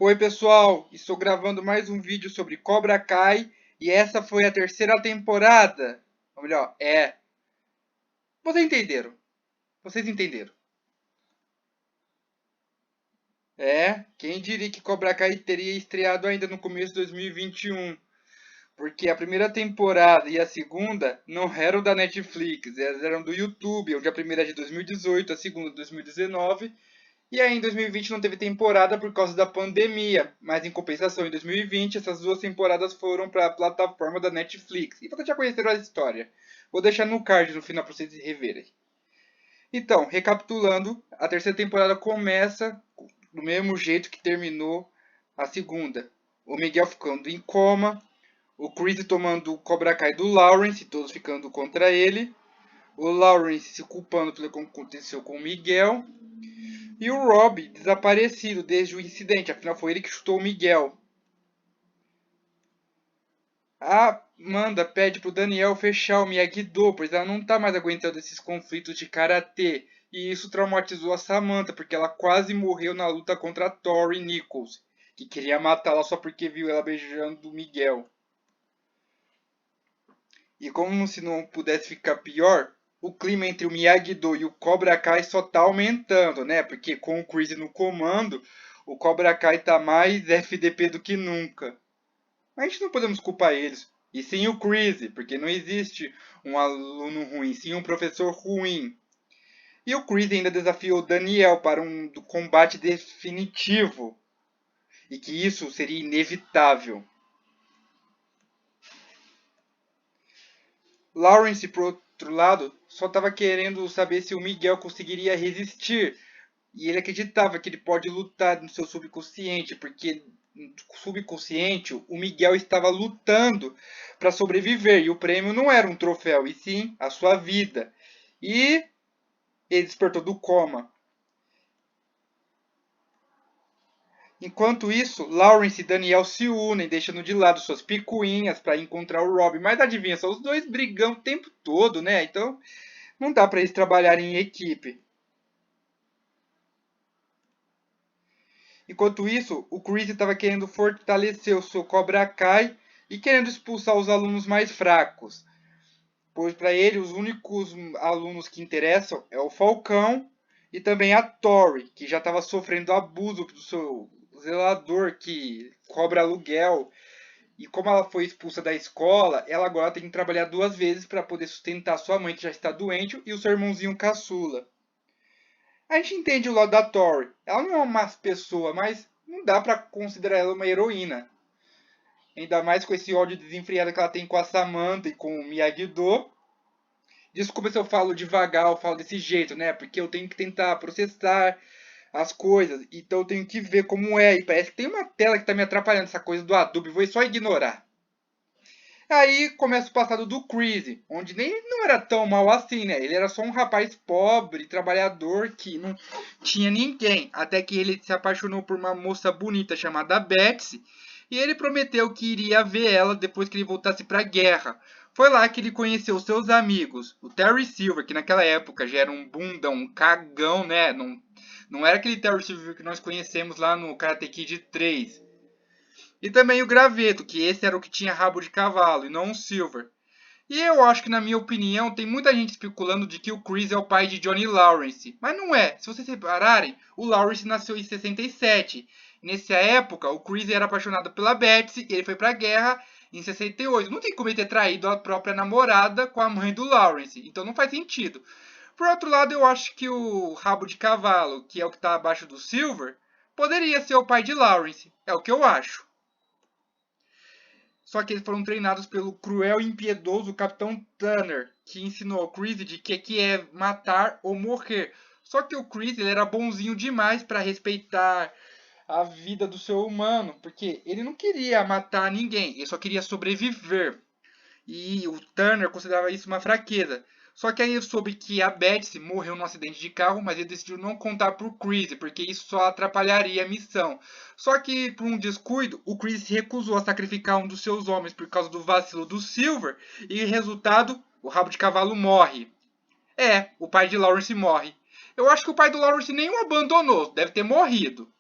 Oi pessoal, estou gravando mais um vídeo sobre Cobra Kai e essa foi a terceira temporada. Ou melhor, Vocês entenderam. Vocês entenderam. Quem diria que Cobra Kai teria estreado ainda no começo de 2021? Porque a primeira temporada e a segunda não eram da Netflix, elas eram do YouTube, onde a primeira é de 2018, a segunda de 2019. E aí em 2020 não teve temporada por causa da pandemia, mas em compensação em 2020 essas duas temporadas foram para a plataforma da Netflix. E vocês já conheceram a história. Vou deixar no card no final para vocês reverem. Então, recapitulando, a terceira temporada começa do mesmo jeito que terminou a segunda. O Miguel ficando em coma, o Chris tomando o Cobra Kai do Lawrence, todos ficando contra ele, o Lawrence se culpando pelo que aconteceu com o Miguel, e o Rob desaparecido desde o incidente, afinal foi ele que chutou o Miguel. A Amanda pede pro Daniel fechar o Miyagi-Do, pois ela não tá mais aguentando esses conflitos de karatê. E isso traumatizou a Samantha, porque ela quase morreu na luta contra a Tori Nichols, que queria matá-la só porque viu ela beijando o Miguel. E como se não pudesse ficar pior, o clima entre o Miyagi-Do e o Cobra Kai só tá aumentando, né? Porque com o Chris no comando, o Cobra Kai tá mais FDP do que nunca. Mas a gente não podemos culpar eles. E sim o Chris, porque não existe um aluno ruim, sim um professor ruim. E o Chris ainda desafiou o Daniel para um combate definitivo. E que isso seria inevitável. Lawrence, por outro lado, só estava querendo saber se o Miguel conseguiria resistir. E ele acreditava que ele pode lutar no seu subconsciente, porque no subconsciente o Miguel estava lutando para sobreviver. E o prêmio não era um troféu, e sim a sua vida. E ele despertou do coma. Enquanto isso, Lawrence e Daniel se unem, deixando de lado suas picuinhas para encontrar o Rob. Mas adivinha, são os dois brigando o tempo todo, né? Então não dá para eles trabalharem em equipe. Enquanto isso, o Chris estava querendo fortalecer o seu Cobra Kai e querendo expulsar os alunos mais fracos. Pois para ele, os únicos alunos que interessam é o Falcão e também a Tori, que já estava sofrendo abuso do seu zelador que cobra aluguel. E como ela foi expulsa da escola, ela agora tem que trabalhar duas vezes para poder sustentar sua mãe, que já está doente, e o seu irmãozinho caçula. A gente entende o lado da Tori. Ela não é uma má pessoa, mas não dá pra considerar ela uma heroína. Ainda mais com esse ódio desenfreado que ela tem com a Samantha e com o Miyagi-Do. Desculpa se eu falo devagar, eu falo desse jeito, né? Porque eu tenho que tentar processar as coisas. Então eu tenho que ver como é. E parece que tem uma tela que tá me atrapalhando essa coisa do Adobe. Vou só ignorar. Aí começa o passado do Chris, onde nem não era tão mal assim, né? Ele era só um rapaz pobre, trabalhador, que não tinha ninguém. Até que ele se apaixonou por uma moça bonita chamada Betsy. E ele prometeu que iria ver ela depois que ele voltasse para a guerra. Foi lá que ele conheceu seus amigos. O Terry Silver, que naquela época já era um bundão, um cagão, né? Não era aquele Terry Silver que nós conhecemos lá no Karate Kid 3. E também o graveto, que esse era o que tinha rabo de cavalo e não o Silver. E eu acho que, na minha opinião, tem muita gente especulando de que o Chris é o pai de Johnny Lawrence. Mas não é. Se vocês repararem, o Lawrence nasceu em 67. Nessa época, o Chris era apaixonado pela Betsy e ele foi pra guerra em 68. Não tem como ele ter traído a própria namorada com a mãe do Lawrence. Então não faz sentido. Por outro lado, eu acho que o rabo de cavalo, que é o que está abaixo do Silver, poderia ser o pai de Lawrence. É o que eu acho. Só que eles foram treinados pelo cruel e impiedoso Capitão Tanner, que ensinou ao Chris de que é matar ou morrer. Só que o Chris ele era bonzinho demais para respeitar a vida do seu humano, porque ele não queria matar ninguém, ele só queria sobreviver. E o Turner considerava isso uma fraqueza. Só que aí eu soube que a Betsy morreu num acidente de carro, mas ele decidiu não contar pro Chris, porque isso só atrapalharia a missão. Só que, por um descuido, o Chris se recusou a sacrificar um dos seus homens por causa do vacilo do Silver, e resultado, o rabo de cavalo morre. O pai de Lawrence morre. Eu acho que o pai do Lawrence nem o abandonou, deve ter morrido.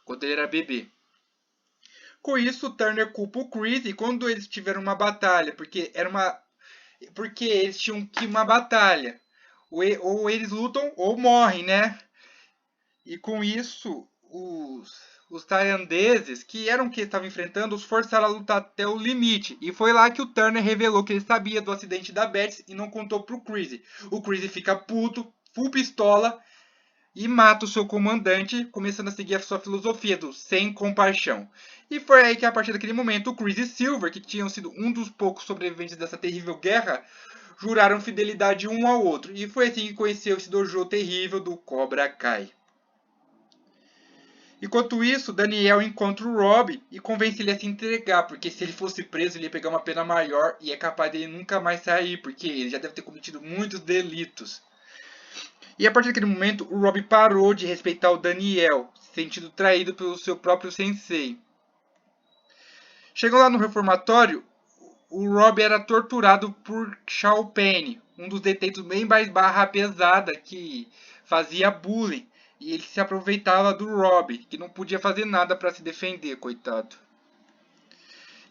quando ele era bebê. Com isso, Turner culpa o Chris e quando eles tiveram uma batalha, porque eles tinham que uma batalha. Ou eles lutam ou morrem, né? E com isso, os tailandeses, que eram que estavam enfrentando, os forçaram a lutar até o limite. E foi lá que o Turner revelou que ele sabia do acidente da Betsy e não contou pro Chris. O Chris fica puto, full pistola, e mata o seu comandante, começando a seguir a sua filosofia do sem compaixão. E foi aí que, a partir daquele momento, o Chris e Silver, que tinham sido um dos poucos sobreviventes dessa terrível guerra, juraram fidelidade um ao outro. E foi assim que conheceu esse dojo terrível do Cobra Kai. Enquanto isso, Daniel encontra o Rob e convence ele a se entregar, porque se ele fosse preso, ele ia pegar uma pena maior e é capaz dele nunca mais sair, porque ele já deve ter cometido muitos delitos. E a partir daquele momento, o Rob parou de respeitar o Daniel, se sentindo traído pelo seu próprio sensei. Chegando lá no reformatório, o Rob era torturado por Shaw Penn, um dos detentos bem mais barra pesada que fazia bullying. E ele se aproveitava do Rob, que não podia fazer nada para se defender, coitado.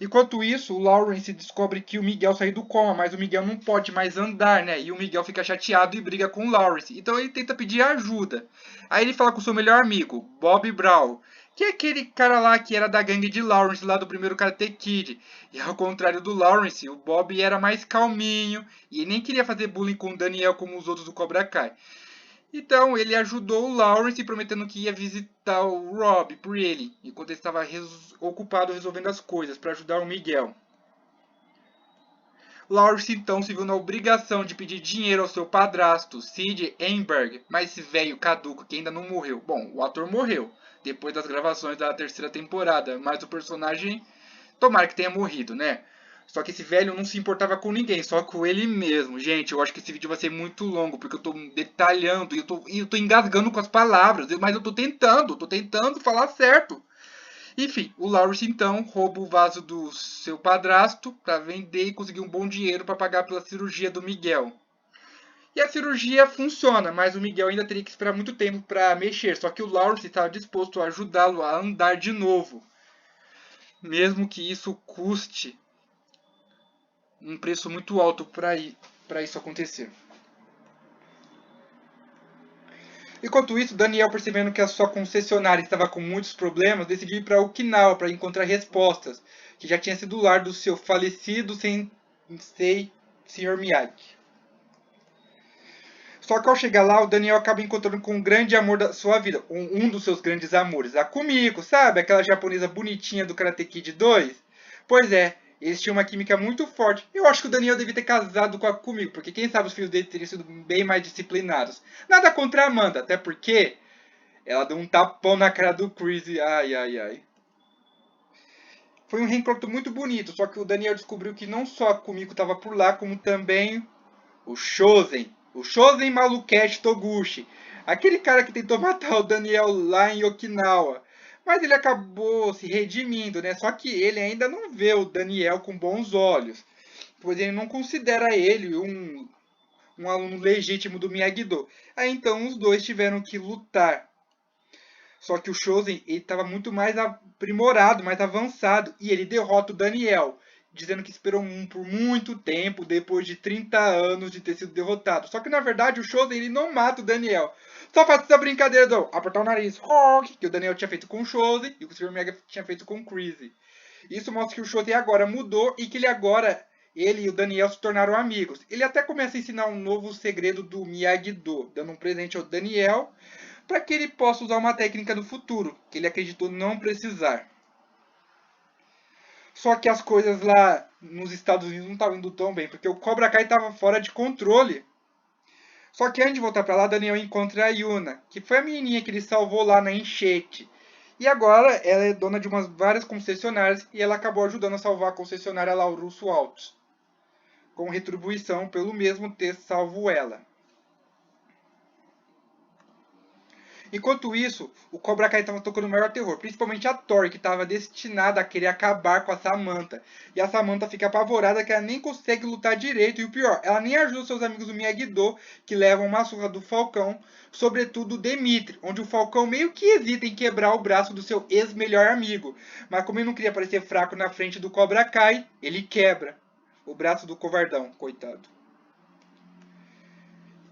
Enquanto isso, o Lawrence descobre que o Miguel saiu do coma, mas o Miguel não pode mais andar, né? E o Miguel fica chateado e briga com o Lawrence. Então ele tenta pedir ajuda. Aí ele fala com o seu melhor amigo, Bob Brown, que é aquele cara lá que era da gangue de Lawrence, lá do primeiro Karate Kid. E ao contrário do Lawrence, o Bob era mais calminho e nem queria fazer bullying com o Daniel como os outros do Cobra Kai. Então ele ajudou o Lawrence prometendo que ia visitar o Rob por ele, enquanto ele estava ocupado resolvendo as coisas para ajudar o Miguel. Lawrence então se viu na obrigação de pedir dinheiro ao seu padrasto, Sid Einberg, mas esse velho caduco que ainda não morreu. Bom, o ator morreu depois das gravações da terceira temporada, mas o personagem, tomara que tenha morrido, né? Só que esse velho não se importava com ninguém, só com ele mesmo. Gente, eu acho que esse vídeo vai ser muito longo, porque eu tô detalhando e eu tô engasgando com as palavras, mas eu tô tentando falar certo. Enfim, o Lawrence então rouba o vaso do seu padrasto para vender e conseguir um bom dinheiro para pagar pela cirurgia do Miguel. E a cirurgia funciona, mas o Miguel ainda teria que esperar muito tempo para mexer, só que o Lawrence estava disposto a ajudá-lo a andar de novo, mesmo que isso custe um preço muito alto para isso acontecer. Enquanto isso, Daniel, percebendo que a sua concessionária estava com muitos problemas, decidiu ir para Okinawa para encontrar respostas, que já tinha sido o lar do seu falecido sensei Sr. Miyagi. Só que ao chegar lá, o Daniel acaba encontrando com um grande amor da sua vida, um dos seus grandes amores, a Kumiko, sabe? Aquela japonesa bonitinha do Karate Kid 2? Pois é, eles tinham uma química muito forte. Eu acho que o Daniel devia ter casado com a Kumiko, porque quem sabe os filhos dele teriam sido bem mais disciplinados. Nada contra a Amanda, até porque ela deu um tapão na cara do Chris e ai, ai, ai. Foi um reencontro muito bonito, só que o Daniel descobriu que não só a Kumiko estava por lá, como também o Shozen. O Shozen Malukeshi Toguchi. Aquele cara que tentou matar o Daniel lá em Okinawa. Mas ele acabou se redimindo, né? Só que ele ainda não vê o Daniel com bons olhos. Pois ele não considera ele um aluno legítimo do Miyagi-Do. Aí então os dois tiveram que lutar. Só que o Shozen estava muito mais aprimorado, mais avançado. E ele derrota o Daniel, dizendo que esperou por muito tempo, depois de 30 anos de ter sido derrotado. Só que na verdade o Shozen ele não mata o Daniel. Só faz essa brincadeira do apertar o nariz, que o Daniel tinha feito com o Shozen e o Sr. Mega tinha feito com o Chris. Isso mostra que o Shozen agora mudou e que ele e o Daniel se tornaram amigos. Ele até começa a ensinar um novo segredo do Miyagi-Do, dando um presente ao Daniel para que ele possa usar uma técnica no futuro, que ele acreditou não precisar. Só que as coisas lá nos Estados Unidos não estavam indo tão bem, porque o Cobra Kai estava fora de controle. Só que antes de voltar para lá, Daniel encontra a Yuna, que foi a menininha que ele salvou lá na enchente. E agora ela é dona de várias concessionárias e ela acabou ajudando a salvar a concessionária Laurusso Autos, com retribuição pelo mesmo ter salvo ela. Enquanto isso, o Cobra Kai estava tocando o maior terror, principalmente a Tori, que estava destinada a querer acabar com a Samantha. E a Samantha fica apavorada que ela nem consegue lutar direito, e o pior, ela nem ajuda seus amigos do Miyagi-Do, que levam uma surra do Falcão, sobretudo o Demitri, onde o Falcão meio que hesita em quebrar o braço do seu ex-melhor amigo. Mas como ele não queria parecer fraco na frente do Cobra Kai, ele quebra o braço do covardão, coitado.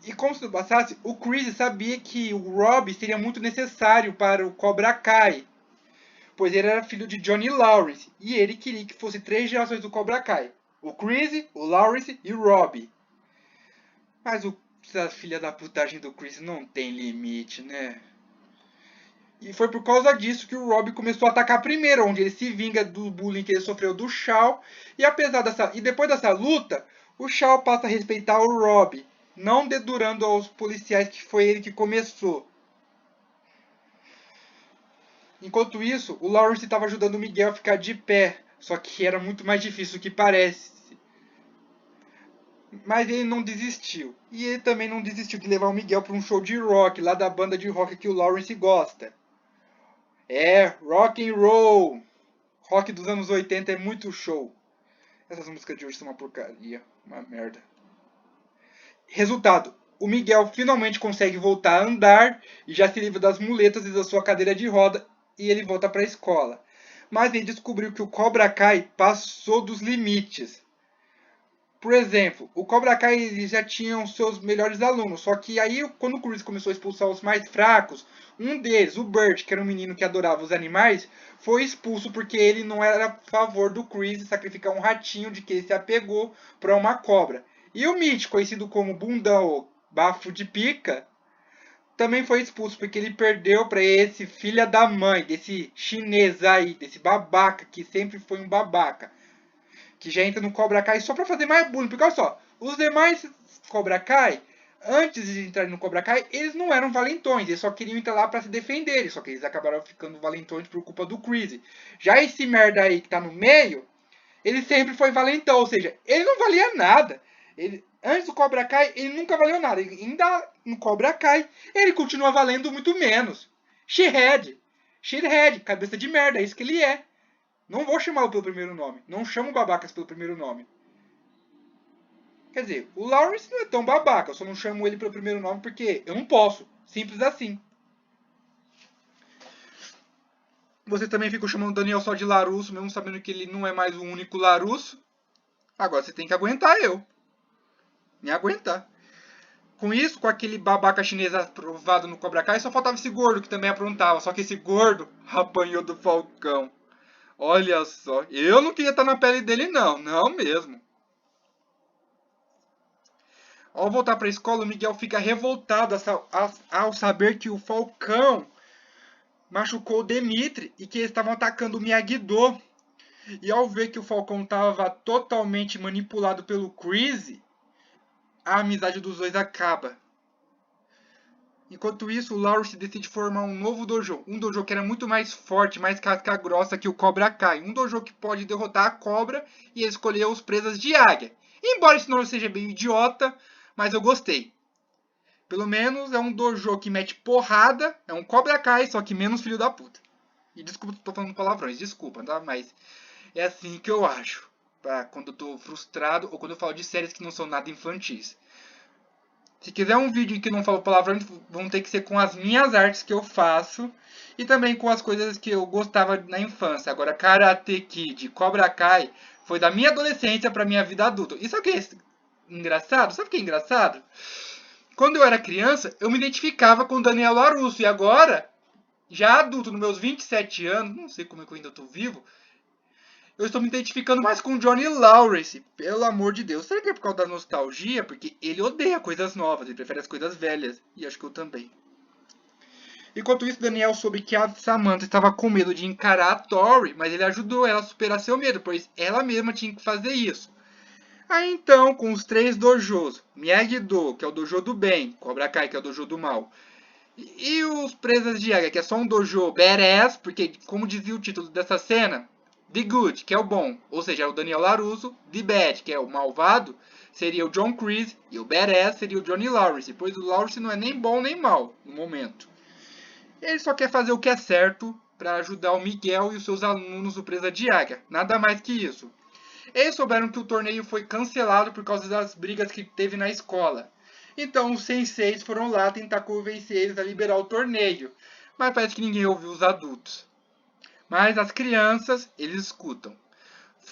E como se não bastasse, o Chris sabia que o Rob seria muito necessário para o Cobra Kai, pois ele era filho de Johnny Lawrence, e ele queria que fosse 3 gerações do Cobra Kai. O Chris, o Lawrence e o Rob. Mas essa filha da putagem do Chris não tem limite, né? E foi por causa disso que o Rob começou a atacar primeiro, onde ele se vinga do bullying que ele sofreu do Shaw. E depois dessa luta, o Shaw passa a respeitar o Rob, não dedurando aos policiais que foi ele que começou. Enquanto isso, o Lawrence estava ajudando o Miguel a ficar de pé, só que era muito mais difícil do que parece. Mas ele não desistiu. E ele também não desistiu de levar o Miguel para um show de rock, lá da banda de rock que o Lawrence gosta. É, rock and roll. Rock dos anos 80 é muito show. Essas músicas de hoje são uma porcaria, uma merda. Resultado, o Miguel finalmente consegue voltar a andar e já se livra das muletas e da sua cadeira de roda e ele volta para a escola. Mas ele descobriu que o Cobra Kai passou dos limites. Por exemplo, o Cobra Kai eles já tinham seus melhores alunos, só que aí quando o Chris começou a expulsar os mais fracos, um deles, o Bert, que era um menino que adorava os animais, foi expulso porque ele não era a favor do Chris sacrificar um ratinho de que ele se apegou para uma cobra. E o Mitch, conhecido como Bundão ou Bafo de Pica, também foi expulso porque ele perdeu para esse filha da mãe, desse chinês aí, desse babaca, que sempre foi um babaca, que já entra no Cobra Kai só pra fazer mais bullying. Porque olha só, os demais Cobra Kai, antes de entrarem no Cobra Kai, eles não eram valentões, eles só queriam entrar lá pra se defender, só que eles acabaram ficando valentões por culpa do Chris. Já esse merda aí que tá no meio, ele sempre foi valentão, ou seja, ele não valia nada. Ele, antes do Cobra Kai, ele nunca valeu nada. Ele, ainda no Cobra Kai, ele continua valendo muito menos. Shithead, cabeça de merda, é isso que ele é. Não vou chamá-lo pelo primeiro nome. Não chamo babacas pelo primeiro nome. Quer dizer, o Lawrence não é tão babaca. Eu só não chamo ele pelo primeiro nome porque eu não posso. Simples assim. Você também fica chamando o Daniel só de Larusso, mesmo sabendo que ele não é mais o único Larusso. Agora você tem que aguentar eu. Me aguentar. Com isso, com aquele babaca chinês aprovado no Cobra Kai, só faltava esse gordo que também aprontava. Só que esse gordo apanhou do Falcão. Olha só, eu não queria estar na pele dele não, não mesmo. Ao voltar para a escola, o Miguel fica revoltado ao saber que o Falcão machucou o Demitri e que eles estavam atacando o Miyagi-Do. E ao ver que o Falcão estava totalmente manipulado pelo Chris, a amizade dos dois acaba. Enquanto isso, o Lawrence decide formar um novo dojo. Um dojo que era muito mais forte, mais casca grossa que o Cobra Kai. Um dojo que pode derrotar a cobra e escolher os presas de águia. Embora isso não seja bem idiota, mas eu gostei. Pelo menos é um dojo que mete porrada, é um Cobra Kai, só que menos filho da puta. E desculpa, tô falando palavrões, desculpa, tá? Mas é assim que eu acho. Pra quando eu tô frustrado ou quando eu falo de séries que não são nada infantis. Se quiser um vídeo em que não falo palavrões, vão ter que ser com as minhas artes que eu faço. E também com as coisas que eu gostava na infância. Agora, Karate Kid, Cobra Kai, foi da minha adolescência pra minha vida adulta. E sabe o que é engraçado? Sabe o que é engraçado? Quando eu era criança, eu me identificava com Daniel LaRusso. E agora, já adulto, nos meus 27 anos, não sei como é que eu ainda tô vivo, eu estou me identificando mais com Johnny Lawrence, pelo amor de Deus. Será que é por causa da nostalgia? Porque ele odeia coisas novas, ele prefere as coisas velhas. E acho que eu também. Enquanto isso, Daniel soube que a Samantha estava com medo de encarar a Tori, mas ele ajudou ela a superar seu medo, pois ela mesma tinha que fazer isso. Aí então, com os 3 dojos, Miyagi-Do, que é o dojo do bem, Cobra Kai, que é o dojo do mal, e os Presas de Águia, que é só um dojo badass, porque, como dizia o título dessa cena, The Good, que é o bom, ou seja, é o Daniel LaRusso, The Bad, que é o malvado, seria o John Kreese, e o Badass seria o Johnny Lawrence, pois o Lawrence não é nem bom nem mal, no momento. Ele só quer fazer o que é certo para ajudar o Miguel e os seus alunos do Presa de Águia. Nada mais que isso. Eles souberam que o torneio foi cancelado por causa das brigas que teve na escola. Então os senseis foram lá tentar convencer eles a liberar o torneio. Mas parece que ninguém ouviu os adultos. Mas as crianças, eles escutam.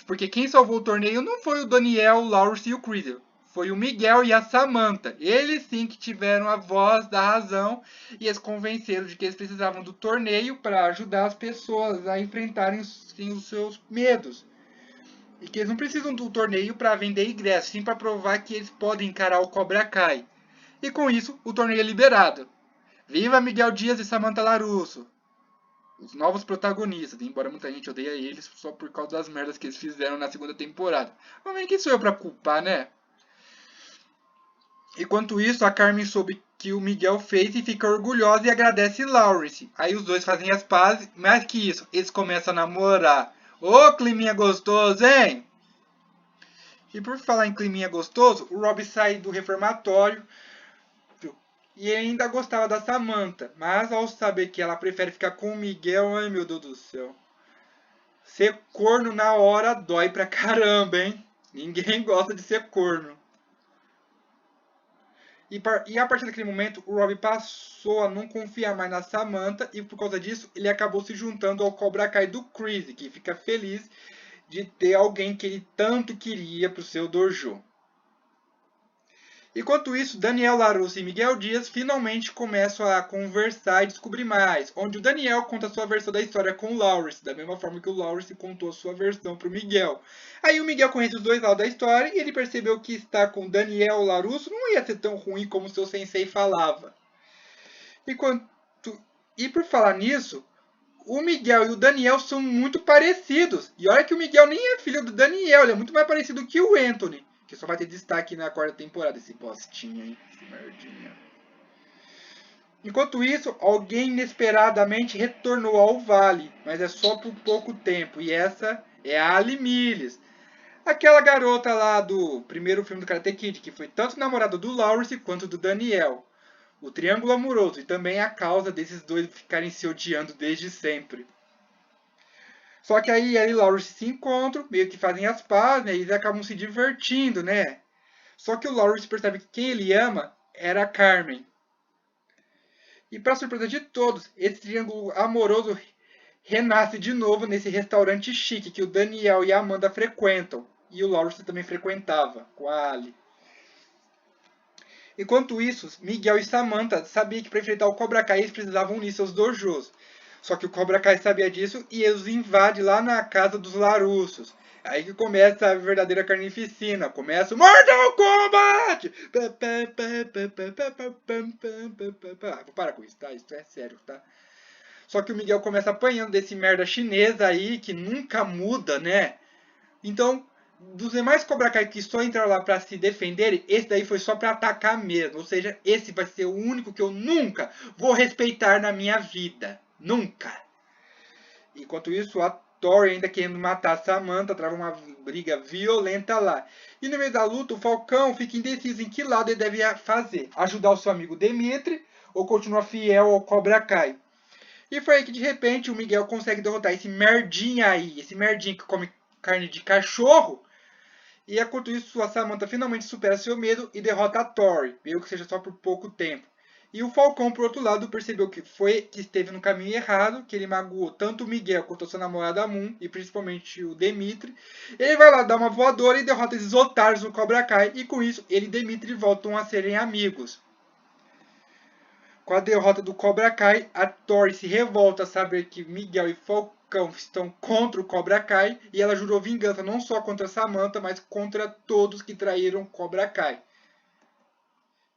Porque quem salvou o torneio não foi o Daniel, o Lawrence e o Creedle. Foi o Miguel e a Samantha. Eles sim que tiveram a voz da razão e eles convenceram de que eles precisavam do torneio para ajudar as pessoas a enfrentarem sim, os seus medos. E que eles não precisam do torneio para vender ingressos, sim para provar que eles podem encarar o Cobra Kai. E com isso, o torneio é liberado. Viva Miguel Dias e Samantha Larusso! Os novos protagonistas, embora muita gente odeie eles só por causa das merdas que eles fizeram na segunda temporada. Mas quem sou eu pra culpar, né? Enquanto isso, a Carmen soube que o Miguel fez e fica orgulhosa e agradece Lawrence. Aí os dois fazem as pazes, mais que isso, eles começam a namorar. Ô, climinha gostoso, hein? E por falar em climinha gostoso, o Rob sai do reformatório e ainda gostava da Samantha, mas ao saber que ela prefere ficar com o Miguel, ai meu Deus do céu. Ser corno na hora dói pra caramba, hein? Ninguém gosta de ser corno. E a partir daquele momento, o Rob passou a não confiar mais na Samantha e por causa disso, ele acabou se juntando ao Cobra Kai do Chris, que fica feliz de ter alguém que ele tanto queria pro seu dojo. Enquanto isso, Daniel Larusso e Miguel Dias finalmente começam a conversar e descobrir mais, onde o Daniel conta a sua versão da história com o Lawrence, da mesma forma que o Lawrence contou a sua versão para o Miguel. Aí o Miguel conhece os dois lados da história e ele percebeu que estar com Daniel Larusso não ia ser tão ruim como seu sensei falava. E por falar nisso, o Miguel e o Daniel são muito parecidos. E olha que o Miguel nem é filho do Daniel, ele é muito mais parecido que o Anthony. Que só vai ter destaque na quarta temporada, esse postinho, hein? Esse merdinha. Enquanto isso, alguém inesperadamente retornou ao vale, mas é só por pouco tempo. E essa é a Ali Mills. Aquela garota lá do primeiro filme do Karate Kid, que foi tanto namorada do Lawrence quanto do Daniel. O triângulo amoroso e também a causa desses dois ficarem se odiando desde sempre. Só que aí ela e Lawrence se encontram, meio que fazem as pazes, né? E eles acabam se divertindo, né? Só que o Lawrence percebe que quem ele ama era a Carmen. E para surpresa de todos, esse triângulo amoroso renasce de novo nesse restaurante chique que o Daniel e a Amanda frequentam. E o Lawrence também frequentava, com a Ali. Enquanto isso, Miguel e Samantha sabiam que para enfrentar o Cobra Kai eles precisavam unir seus dojos. Só que o Cobra Kai sabia disso e eles invadem lá na casa dos Larussos. Aí que começa a verdadeira carnificina. Começa o Mortal Kombat! Vou parar com isso, tá? Isso é sério, tá? Só que o Miguel começa apanhando desse merda chinês aí, que nunca muda, né? Então, dos demais Cobra Kai que só entraram lá pra se defenderem, esse daí foi só pra atacar mesmo. Ou seja, esse vai ser o único que eu nunca vou respeitar na minha vida. Nunca. Enquanto isso, a Tori ainda querendo matar a Samantha, trava uma briga violenta lá. E no meio da luta, o Falcão fica indeciso em que lado ele deve fazer. Ajudar o seu amigo Demetri ou continuar fiel ao Cobra Kai. E foi aí que de repente o Miguel consegue derrotar esse merdinha aí. Esse merdinha que come carne de cachorro. E enquanto isso, a Samantha finalmente supera seu medo e derrota a Tori, mesmo que seja só por pouco tempo. E o Falcão, por outro lado, percebeu que esteve no caminho errado, que ele magoou tanto o Miguel quanto a sua namorada Moon, e principalmente o Demetri. Ele vai lá dar uma voadora e derrota esses otários no Cobra Kai, e com isso ele e Demetri voltam a serem amigos. Com a derrota do Cobra Kai, a Tori se revolta a saber que Miguel e Falcão estão contra o Cobra Kai e ela jurou vingança não só contra Samantha, mas contra todos que traíram Cobra Kai.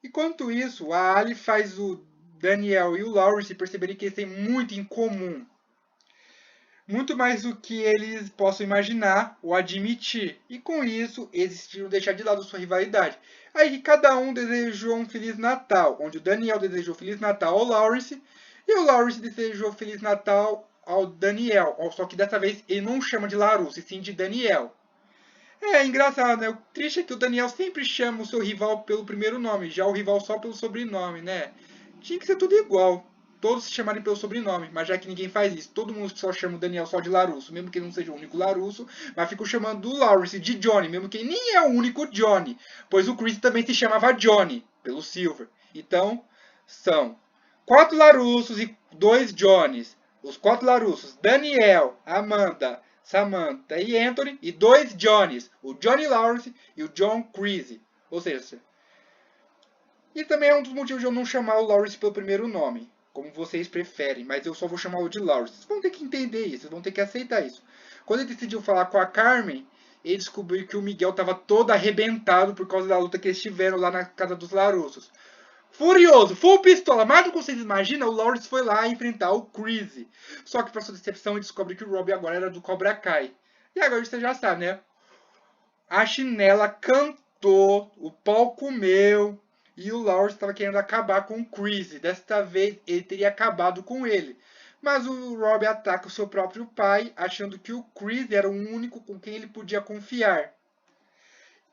Enquanto isso, a Ali faz o Daniel e o Lawrence perceberem que eles têm muito em comum. Muito mais do que eles possam imaginar ou admitir. E com isso, eles decidiram deixar de lado sua rivalidade. Aí cada um desejou um Feliz Natal, onde o Daniel desejou Feliz Natal ao Lawrence e o Lawrence desejou Feliz Natal ao Daniel. Só que dessa vez ele não chama de Larusso, e sim de Daniel. É engraçado, né? O triste é que o Daniel sempre chama o seu rival pelo primeiro nome, já o rival só pelo sobrenome, né? Tinha que ser tudo igual. todos se chamarem pelo sobrenome, mas já que ninguém faz isso, todo mundo só chama o Daniel só de Larusso, mesmo que ele não seja o único Larusso, mas ficam chamando do Lawrence de Johnny, mesmo que ele nem é o único Johnny, pois o Chris também se chamava Johnny, pelo Silver. Então, são 4 Larussos e 2 Johnnys. Os 4 Larussos, Daniel, Amanda, Samantha e Anthony, e 2 Johnnys, o Johnny Lawrence e o John Creasy. Ou seja, e também é um dos motivos de eu não chamar o Lawrence pelo primeiro nome, como vocês preferem, mas eu só vou chamá-lo de Lawrence. Vocês vão ter que entender isso, vocês vão ter que aceitar isso. Quando ele decidiu falar com a Carmen, ele descobriu que o Miguel estava todo arrebentado por causa da luta que eles tiveram lá na casa dos Larussos. Furioso, full pistola, mais do que vocês imaginam, o Lawrence foi lá enfrentar o Creasy. Só que, para sua decepção, ele descobre que o Robbie agora era do Cobra Kai. E agora você já sabe, né? A chinela cantou, o pau comeu, e o Lawrence estava querendo acabar com o Creasy. Desta vez, ele teria acabado com ele. Mas o Robbie ataca o seu próprio pai, achando que o Creasy era o único com quem ele podia confiar.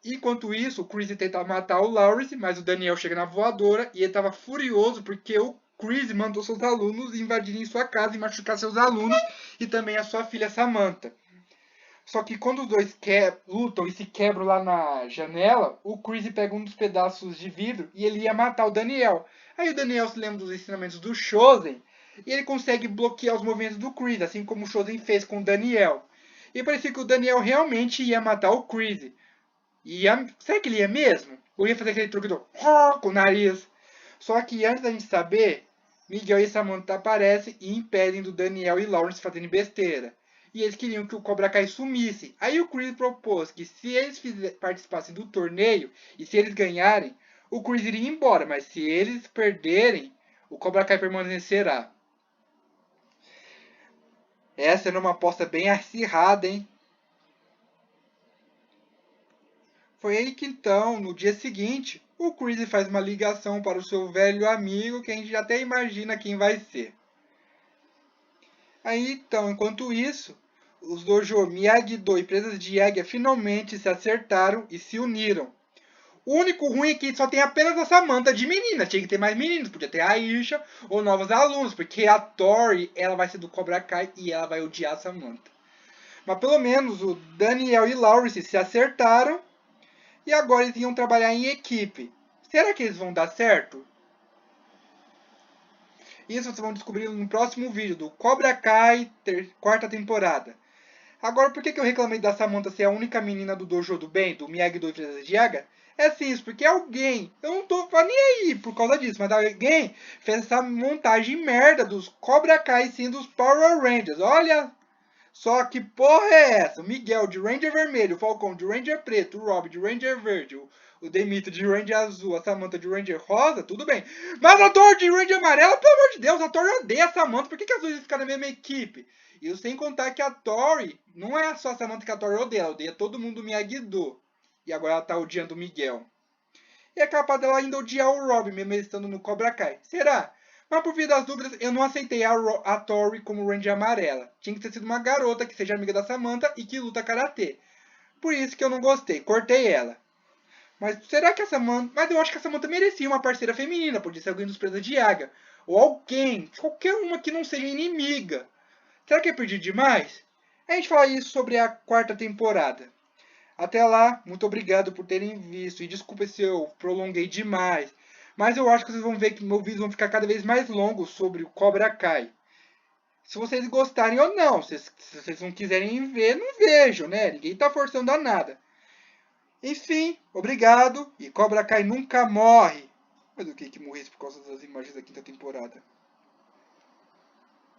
Enquanto isso, o Chris tenta matar o Lawrence, mas o Daniel chega na voadora e ele estava furioso porque o Chris mandou seus alunos invadirem sua casa e machucar seus alunos e também a sua filha Samantha. Só que quando os dois lutam e se quebram lá na janela, o Chris pega um dos pedaços de vidro e ele ia matar o Daniel. Aí o Daniel se lembra dos ensinamentos do Chosen e ele consegue bloquear os movimentos do Chris, assim como o Chosen fez com o Daniel. E parecia que o Daniel realmente ia matar o Chris. Será que ele ia mesmo? Ou ia fazer aquele truque do com o nariz? Só que antes da gente saber, Miguel e Samantha aparecem e impedem do Daniel e Lawrence fazerem besteira. E eles queriam que o Cobra Kai sumisse. Aí o Chris propôs que se eles participassem do torneio e se eles ganharem, o Chris iria embora. Mas se eles perderem, o Cobra Kai permanecerá. Essa era uma aposta bem acirrada, hein? Foi aí que então, no dia seguinte, o Chris faz uma ligação para o seu velho amigo, que a gente já até imagina quem vai ser. Aí então, enquanto isso, os dojo Miyagi-Do e Presas de Águia finalmente se acertaram e se uniram. O único ruim é que só tem apenas a Samantha de menina. Tinha que ter mais meninos. Podia ter a Aisha ou novos alunos. Porque a Tori, ela vai ser do Cobra Kai e ela vai odiar a Samantha. Mas pelo menos o Daniel e Lawrence se acertaram. E agora eles iam trabalhar em equipe. Será que eles vão dar certo? Isso vocês vão descobrir no próximo vídeo do Cobra Kai, quarta temporada. Agora, por que eu reclamei da Samantha ser a única menina do Dojo do Bem, do Miyagi-Do e Presas de Yaga? É simples, porque alguém, eu não tô nem aí por causa disso, mas alguém fez essa montagem merda dos Cobra Kai sendo os Power Rangers. Olha só que porra é essa? O Miguel de Ranger Vermelho, o Falcão de Ranger Preto, o Rob de Ranger Verde, o Demetrio de Ranger Azul, a Samantha de Ranger Rosa, tudo bem. Mas a Thor de Ranger Amarelo, pelo amor de Deus, a Thor odeia a Samantha. Por que as duas ficam na mesma equipe? E sem contar que a Tori, não é só a Samantha que a Tori odeia, ela odeia todo mundo do Miyagi-Do. E agora ela tá odiando o Miguel. E é capaz dela ainda odiar o Rob, mesmo ele estando no Cobra Kai. Será? Mas por via das dúvidas, eu não aceitei a Tori como Ranger amarela. Tinha que ter sido uma garota que seja amiga da Samantha e que luta karatê. Por isso que eu não gostei, cortei ela. Mas será que a Samantha... Mas eu acho que a Samantha merecia uma parceira feminina, podia ser alguém dos Presas de Yaga. Ou alguém, qualquer uma que não seja inimiga. Será que é pedir demais? A gente fala isso sobre a quarta temporada. Até lá, muito obrigado por terem visto. E desculpa se eu prolonguei demais. Mas eu acho que vocês vão ver que meus vídeos vão ficar cada vez mais longos sobre o Cobra Kai. Se vocês gostarem ou não. Se vocês não quiserem ver, não vejam, né? Ninguém tá forçando a nada. Enfim, obrigado. E Cobra Kai nunca morre. Mas o que morresse por causa das imagens da quinta temporada?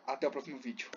Até o próximo vídeo.